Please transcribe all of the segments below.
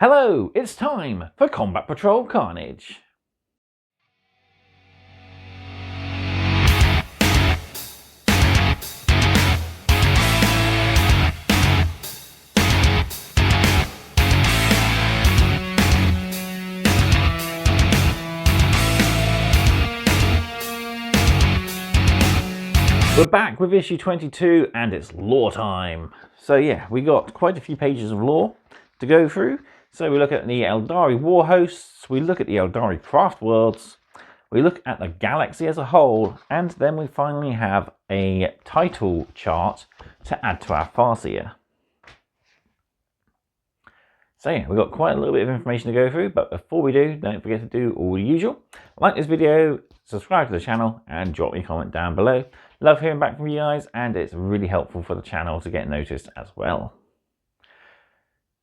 Hello, it's time for Combat Patrol Carnage. We're back with issue 22 and it's lore time. So yeah, we got quite a few pages of lore to go through. So we look at the Aeldari Warhosts, we look at the Aeldari Craftworlds, we look at the galaxy as a whole, and then we finally have a title chart to add to our Farseer. So yeah, we've got quite a little bit of information to go through, but before we do, don't forget to do all the usual. Like this video, subscribe to the channel, and drop me a comment down below. Love hearing back from you guys, and it's really helpful for the channel to get noticed as well.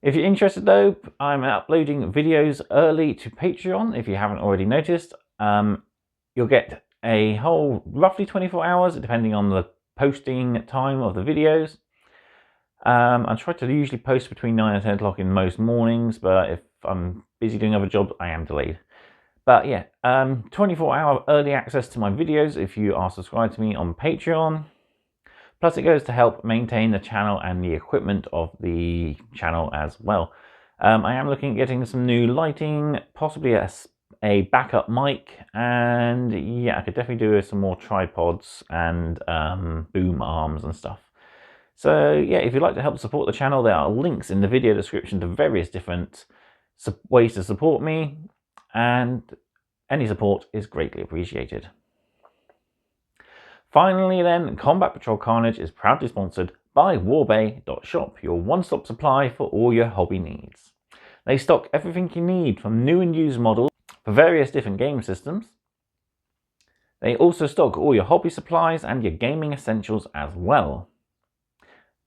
If you're interested though, I'm uploading videos early to Patreon. If you haven't already noticed, you'll get a whole roughly 24 hours, depending on the posting time of the videos. I try to usually post between 9 and 10 o'clock in most mornings, but if I'm busy doing other jobs, I am delayed. But yeah, 24-hour early access to my videos if you are subscribed to me on Patreon. Plus it goes to help maintain the channel and the equipment of the channel as well. I am looking at getting some new lighting, possibly a backup mic, and yeah, I could definitely do some more tripods and boom arms and stuff. So yeah, if you'd like to help support the channel, there are links in the video description to various different ways to support me, and any support is greatly appreciated. Finally then, Combat Patrol Carnage is proudly sponsored by warbay.shop, your one-stop supply for all your hobby needs. They stock everything you need from new and used models for various different game systems. They also stock all your hobby supplies and your gaming essentials as well.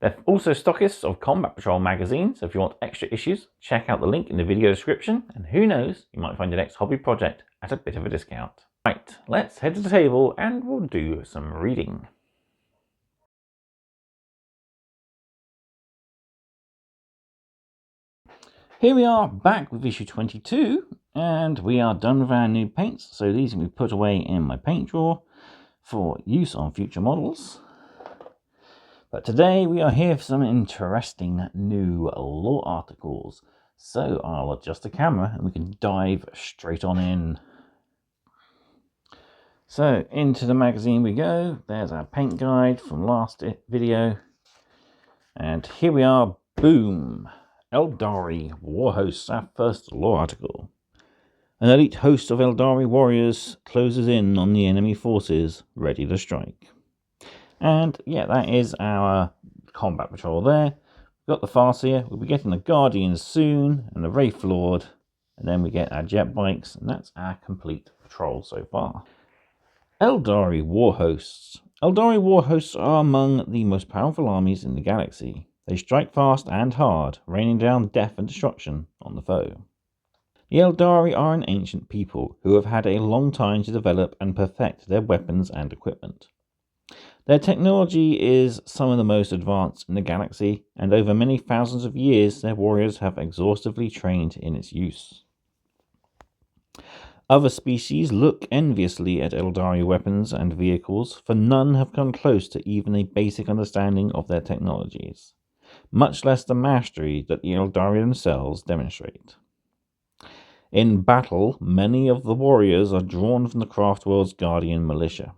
They're also stockists of Combat Patrol magazines, so if you want extra issues, check out the link in the video description, and who knows, you might find your next hobby project at a bit of a discount. Right, let's head to the table and we'll do some reading. Here we are back with issue 22, and we are done with our new paints, so these can be put away in my paint drawer for use on future models. But today we are here for some interesting new lore articles. So I'll adjust the camera and we can dive straight on in. So into the magazine we go. There's our paint guide from last video. And here we are, boom! Aeldari Warhosts, our first lore article. An elite host of Aeldari warriors closes in on the enemy forces, ready to strike. And yeah, that is our Combat Patrol there. We've got the Farseer, we'll be getting the Guardians soon, and the Wraith Lord, and then we get our jet bikes, and that's our complete patrol so far. Aeldari Warhosts. Aeldari Warhosts are among the most powerful armies in the galaxy. They strike fast and hard, raining down death and destruction on the foe. The Aeldari are an ancient people who have had a long time to develop and perfect their weapons and equipment. Their technology is some of the most advanced in the galaxy, and over many thousands of years their warriors have exhaustively trained in its use. Other species look enviously at Aeldari weapons and vehicles, for none have come close to even a basic understanding of their technologies, much less the mastery that the Aeldari themselves demonstrate. In battle, many of the warriors are drawn from the Craftworlds Guardian militia.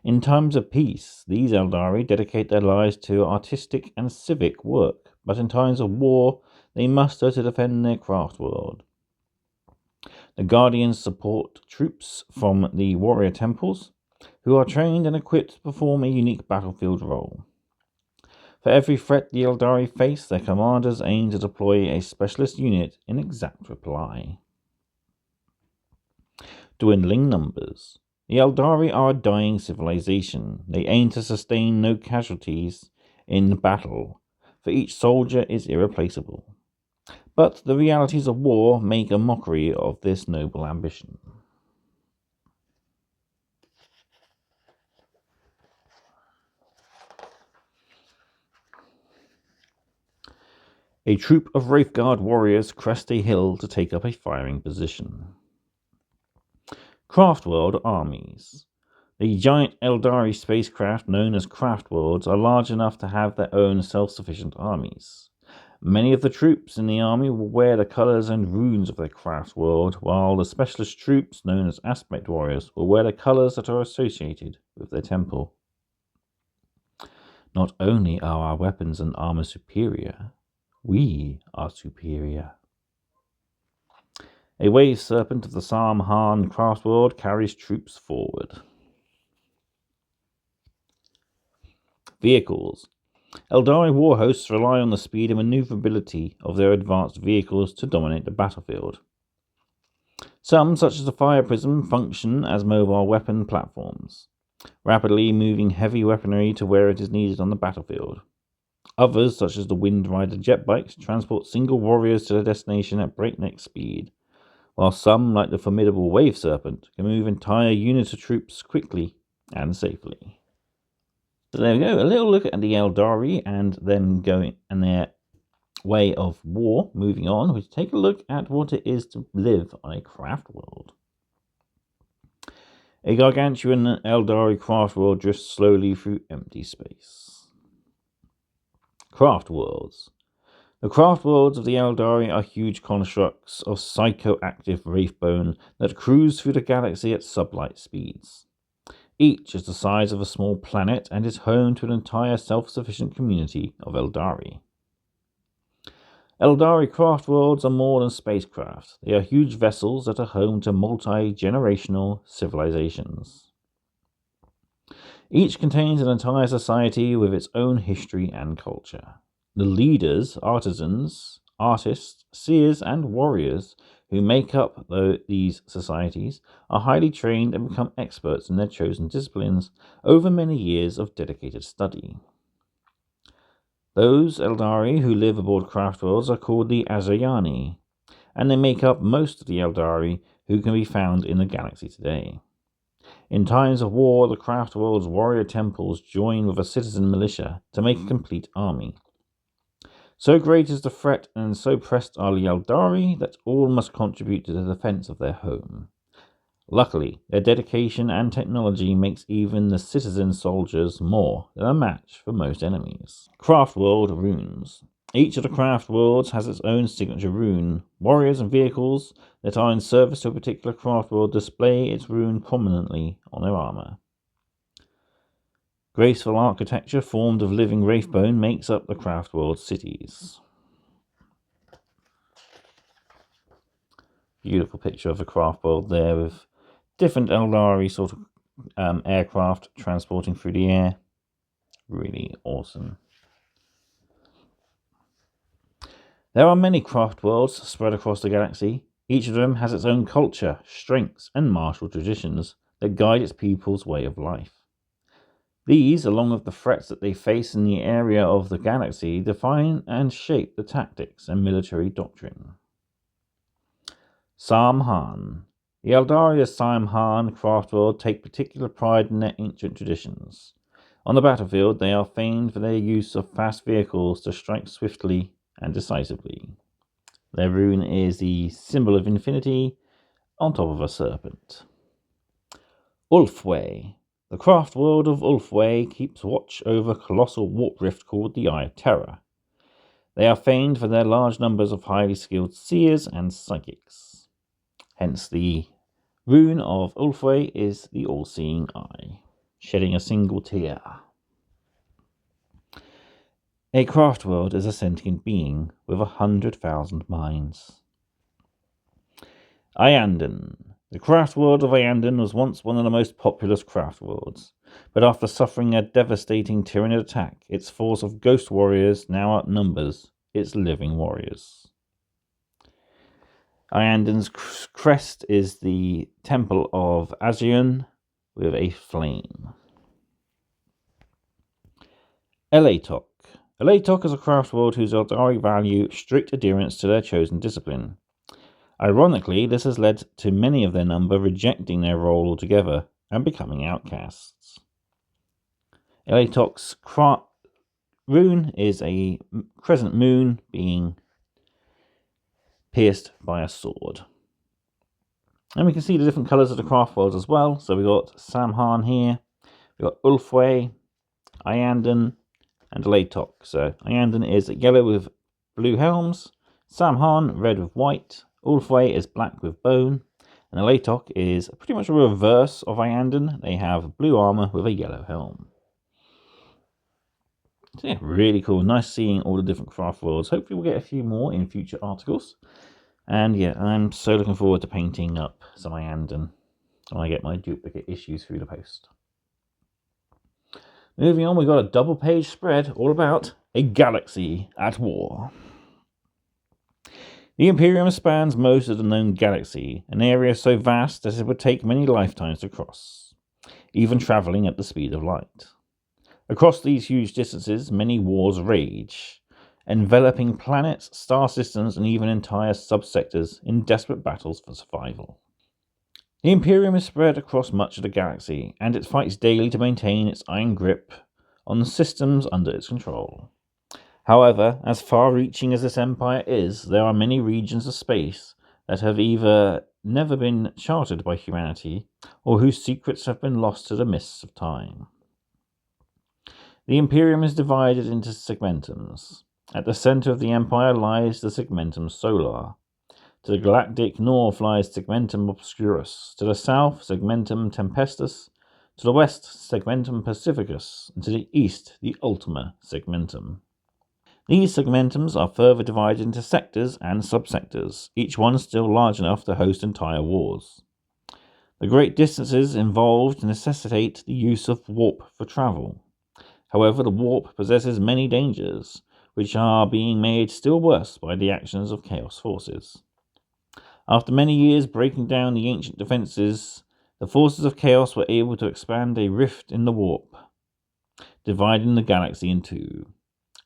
In times of peace, these Aeldari dedicate their lives to artistic and civic work, but in times of war, they muster to defend their craft world. The Guardians support troops from the warrior temples, who are trained and equipped to perform a unique battlefield role. For every threat the Aeldari face, their commanders aim to deploy a specialist unit in exact reply. Dwindling numbers. The Aeldari are a dying civilization. They aim to sustain no casualties in battle, for each soldier is irreplaceable. But the realities of war make a mockery of this noble ambition. A troop of Wraithguard warriors crest a hill to take up a firing position. Craftworld armies. The giant Aeldari spacecraft known as Craftworlds are large enough to have their own self-sufficient armies. Many of the troops in the army will wear the colours and runes of their Craftworld, while the specialist troops known as Aspect Warriors will wear the colours that are associated with their temple. Not only are our weapons and armour superior, we are superior. A wave serpent of the Samhan Craftworld carries troops forward. Vehicles. Aeldari Warhosts rely on the speed and maneuverability of their advanced vehicles to dominate the battlefield. Some, such as the Fire Prism, function as mobile weapon platforms, rapidly moving heavy weaponry to where it is needed on the battlefield. Others, such as the Wind Rider jet bikes, transport single warriors to their destination at breakneck speed, while some, like the formidable Wave Serpent, can move entire units of troops quickly and safely. So there we go, a little look at the Aeldari and them going and their way of war. Moving on, we take a look at what it is to live on a craft world. A gargantuan Aeldari craft world drifts slowly through empty space. Craft worlds. The craft worlds of the Aeldari are huge constructs of psychoactive wraithbone that cruise through the galaxy at sublight speeds. Each is the size of a small planet and is home to an entire self-sufficient community of Aeldari. Aeldari craft worlds are more than spacecraft. They are huge vessels that are home to multi-generational civilizations. Each contains an entire society with its own history and culture. The leaders, artisans, artists, seers, and warriors who make up these societies are highly trained and become experts in their chosen disciplines over many years of dedicated study. Those Aeldari who live aboard craft worlds are called the Azayani, and they make up most of the Aeldari who can be found in the galaxy today. In times of war, the craft world's warrior temples join with a citizen militia to make a complete army. So great is the threat and so pressed are the Aeldari that all must contribute to the defense of their home. Luckily, their dedication and technology makes even the citizen soldiers more than a match for most enemies. Craft world runes. Each of the craft worlds has its own signature rune. Warriors and vehicles that are in service to a particular craft world display its rune prominently on their armor. Graceful architecture formed of living wraithbone makes up the craft world cities. Beautiful picture of a craft world there with different Aeldari sort of aircraft transporting through the air. Really awesome. There are many craft worlds spread across the galaxy. Each of them has its own culture, strengths, and martial traditions that guide its people's way of life. These, along with the threats that they face in the area of the galaxy, define and shape the tactics and military doctrine. Samhan. The Aeldari of Samhan Craftworld take particular pride in their ancient traditions. On the battlefield, they are famed for their use of fast vehicles to strike swiftly and decisively. Their rune is the symbol of infinity on top of a serpent. Ulfway. The craft world of Ulfway keeps watch over a colossal warp rift called the Eye of Terror. They are famed for their large numbers of highly skilled seers and psychics. Hence the rune of Ulfway is the all-seeing eye, shedding a single tear. A craft world is a sentient being with 100,000 minds. Iandan. The craft world of Iandan was once one of the most populous craft worlds, but after suffering a devastating Tyranid attack, its force of ghost warriors now outnumbers its living warriors. Iandan's crest is the Temple of Azion with a flame. Elatok. Elatok is a craft world whose Aeldari value strict adherence to their chosen discipline. Ironically, this has led to many of their number rejecting their role altogether and becoming outcasts. Elatok's rune is a crescent moon being pierced by a sword. And we can see the different colours of the Craftworlds as well. So we've got Samhan here, we've got Ulfwë, Iyanden, and Laetok. So Iyanden is yellow with blue helms, Samhan red with white, Ulfwë is black with bone, and Laetok is pretty much a reverse of Iyanden. They have blue armour with a yellow helm. So yeah, really cool. Nice seeing all the different Craftworlds. Hopefully we'll get a few more in future articles. And yeah, I'm so looking forward to painting up some Iyanden when I get my duplicate issues through the post. Moving on, we've got a double page spread all about a galaxy at war. The Imperium spans most of the known galaxy, an area so vast that it would take many lifetimes to cross, even travelling at the speed of light. Across these huge distances, many wars rage, enveloping planets, star systems, and even entire subsectors in desperate battles for survival. The Imperium is spread across much of the galaxy, and it fights daily to maintain its iron grip on the systems under its control. However, as far-reaching as this empire is, there are many regions of space that have either never been charted by humanity, or whose secrets have been lost to the mists of time. The Imperium is divided into segmentums. At the centre of the empire lies the segmentum solar. To the galactic north lies segmentum obscurus. To the south, segmentum tempestus. To the west, segmentum pacificus. And to the east, the ultima segmentum. These segmentums are further divided into sectors and subsectors, each one still large enough to host entire wars. The great distances involved necessitate the use of warp for travel. However, the warp possesses many dangers, which are being made still worse by the actions of Chaos forces. After many years breaking down the ancient defences, the forces of Chaos were able to expand a rift in the warp, dividing the galaxy in two.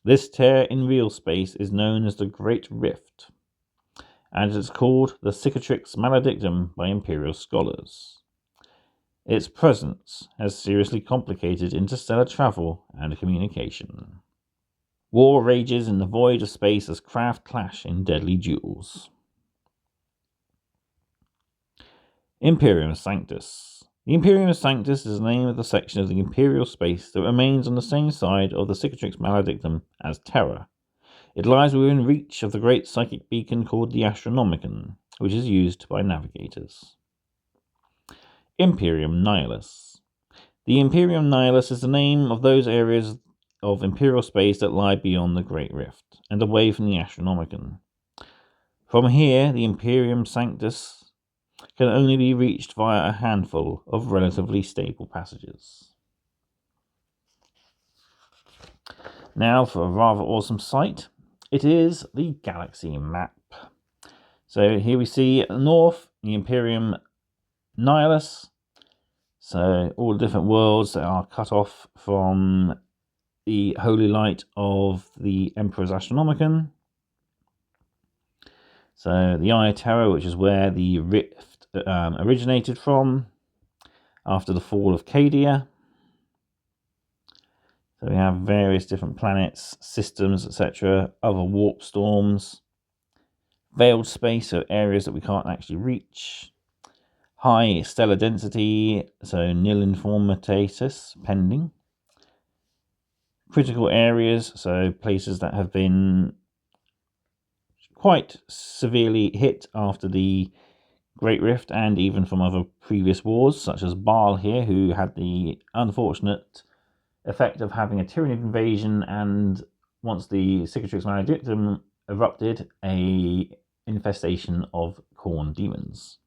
This tear in real space is known as the Great Rift, and it is called the Cicatrix Maledictum by Imperial scholars. Its presence has seriously complicated interstellar travel and communication. War rages in the void of space as craft clash in deadly duels. Imperium Sanctus. The Imperium Sanctus is the name of the section of the Imperial space that remains on the same side of the Cicatrix Maledictum as Terra. It lies within reach of the great psychic beacon called the Astronomicon, which is used by navigators. Imperium Nihilus. The Imperium Nihilus is the name of those areas of Imperial space that lie beyond the Great Rift, and away from the Astronomicon. From here, the Imperium Sanctus can only be reached via a handful of relatively stable passages. Now for a rather awesome sight. It is the galaxy map. So here we see at the north, the Imperium Nihilus. So all the different worlds that are cut off from the holy light of the Emperor's Astronomicon. So the Eye of Terror, which is where the rift originated from after the fall of Cadia. So we have various different planets, systems, etc., other warp storms, veiled space, so areas that we can't actually reach, high stellar density, so nil informatatus pending, critical areas, so places that have been quite severely hit after the Great Rift and even from other previous wars, such as Baal here, who had the unfortunate effect of having a Tyranid invasion, and once the Cicatrix Maledictum erupted, a infestation of Khorne demons.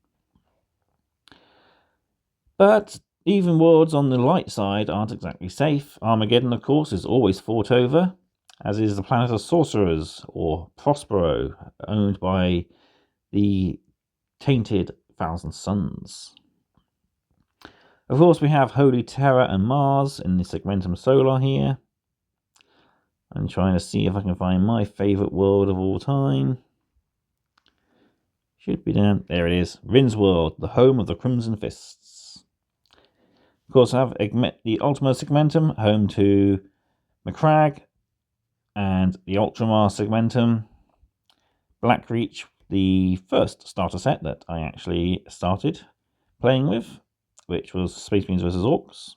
But even worlds on the light side aren't exactly safe. Armageddon, of course, is always fought over, as is the planet of Sorcerers, or Prospero, owned by the tainted Thousand Suns. Of course, we have Holy Terra and Mars in the Segmentum Solar here. I'm trying to see if I can find my favourite world of all time. Should be down. There it is. Rin's World, the home of the Crimson Fists. Of course, I have the Ultima Segmentum, home to Macragge, and the Ultramar Segmentum, Blackreach, the first starter set that I actually started playing with, which was Space Marines vs. Orcs.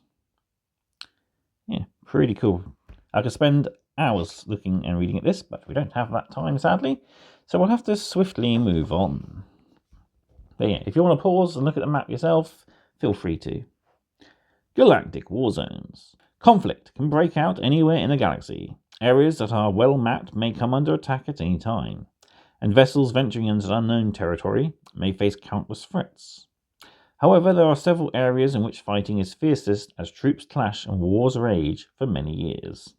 Yeah, pretty cool. I could spend hours looking and reading at this, but we don't have that time, sadly, so we'll have to swiftly move on. But yeah, if you want to pause and look at the map yourself, feel free to. Galactic Warzones. Conflict can break out anywhere in the galaxy. Areas that are well mapped may come under attack at any time, and vessels venturing into unknown territory may face countless threats. However, there are several areas in which fighting is fiercest as troops clash and wars rage for many years.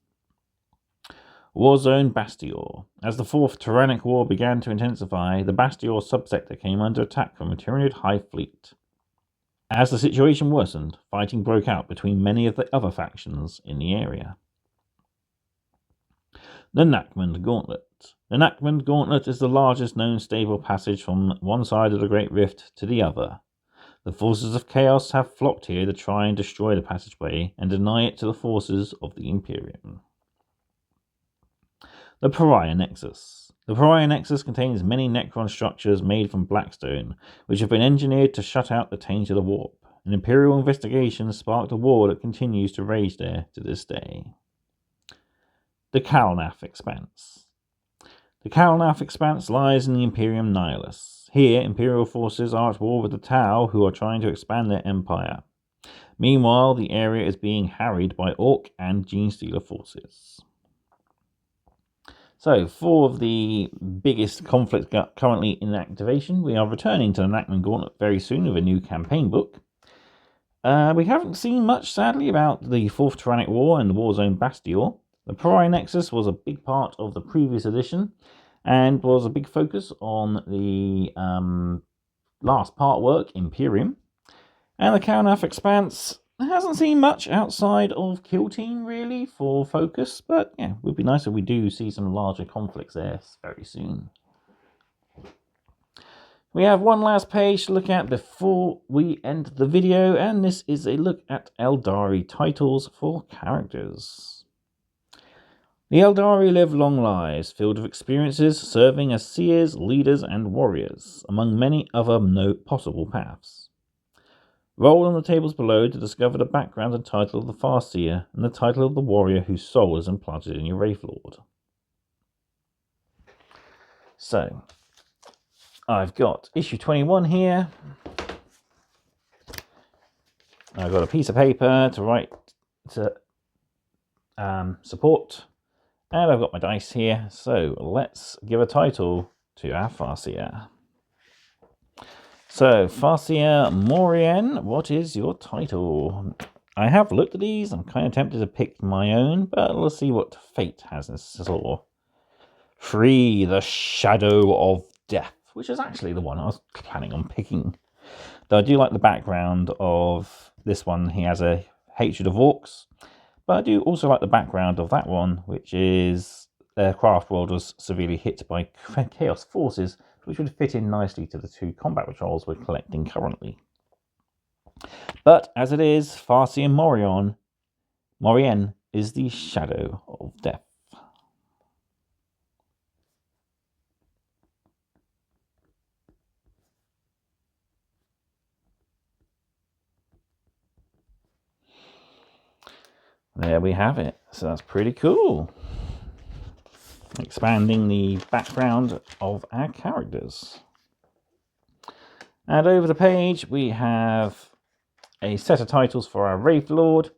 Warzone Bastior. As the Fourth Tyrannic War began to intensify, the Bastior subsector came under attack from a Tyranid Hive fleet. As the situation worsened, fighting broke out between many of the other factions in the area. The Nachmund Gauntlet. The Nachmund Gauntlet is the largest known stable passage from one side of the Great Rift to the other. The forces of Chaos have flocked here to try and destroy the passageway and deny it to the forces of the Imperium. The Pariah Nexus. The Pariah Nexus contains many Necron structures made from Blackstone, which have been engineered to shut out the taint of the warp. An Imperial investigation sparked a war that continues to rage there to this day. The Kalnath Expanse. The Kalnath Expanse lies in the Imperium Nihilus. Here, Imperial forces are at war with the Tau, who are trying to expand their empire. Meanwhile, the area is being harried by Orc and Genestealer forces. So, for the biggest conflict currently in activation, we are returning to the Nachmund Gauntlet very soon with a new campaign book. We haven't seen much, sadly, about the Fourth Tyrannic War and the Warzone Bastior. The Pariah Nexus was a big part of the previous edition and was a big focus on the last partwork, Imperium. And the Kalnath Expanse hasn't seen much outside of Kill Team, really, for focus. But yeah, it would be nice if we do see some larger conflicts there very soon. We have one last page to look at before we end the video, and this is a look at Aeldari titles for characters. The Aeldari live long lives, filled with experiences serving as seers, leaders, and warriors, among many other possible paths. Roll on the tables below to discover the background and title of the Farseer and the title of the warrior whose soul is implanted in your Wraithlord. So, I've got issue 21 here. I've got a piece of paper to write to support. And I've got my dice here, so let's give a title to our Farseer. So, Farseer Morien, what is your title? I have looked at these, I'm kind of tempted to pick my own, but let's see what fate has in store. Free the Shadow of Death, which is actually the one I was planning on picking. Though I do like the background of this one, he has a hatred of orcs. But I do also like the background of that one, which is Craftworlds was severely hit by Chaos forces, which would fit in nicely to the two combat patrols we're collecting currently. But as it is, Farseer Morien is the Shadow of Death. There we have it. So that's pretty cool. Expanding the background of our characters. And over the page we have a set of titles for our Wraithlord.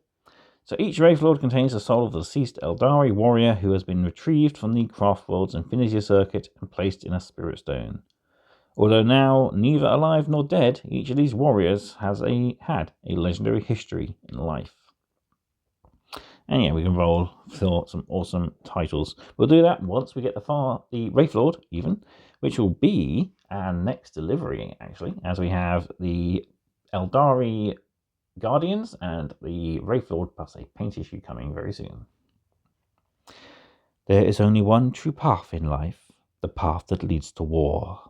So each Wraithlord contains the soul of the deceased Aeldari warrior who has been retrieved from the Craftworlds Infinity Circuit and placed in a Spirit Stone. Although now neither alive nor dead, each of these warriors has had a legendary history in life. And yeah, we can roll for some awesome titles. We'll do that once we get the Wraithlord, even, which will be our next delivery, actually, as we have the Aeldari Guardians and the Wraithlord plus a paint issue coming very soon. There is only one true path in life, the path that leads to war.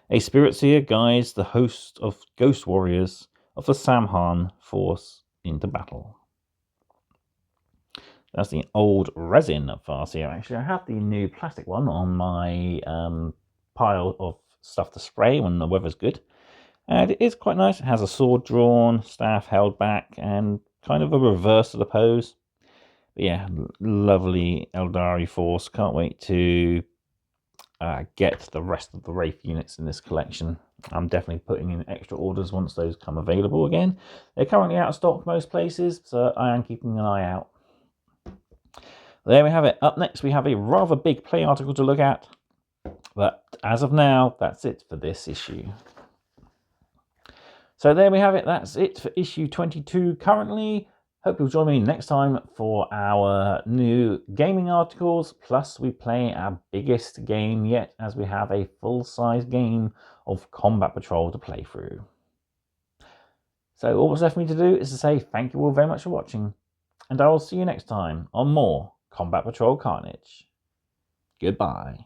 A Spirit Seer guides the host of ghost warriors of the Samhan force into battle. That's the old resin Farseer. Actually, I have the new plastic one on my pile of stuff to spray when the weather's good. And it is quite nice. It has a sword drawn, staff held back, and kind of a reverse of the pose. But yeah, lovely Aeldari Force. Can't wait to get the rest of the Wraith units in this collection. I'm definitely putting in extra orders once those come available again. They're currently out of stock most places, so I am keeping an eye out. There we have it. Up next, we have a rather big play article to look at. But as of now, that's it for this issue. So there we have it. That's it for issue 22 currently. Hope you'll join me next time for our new gaming articles. Plus, we play our biggest game yet, as we have a full-size game of Combat Patrol to play through. So all that's left for me to do is to say thank you all very much for watching. And I will see you next time on more Combat Patrol Carnage. Goodbye.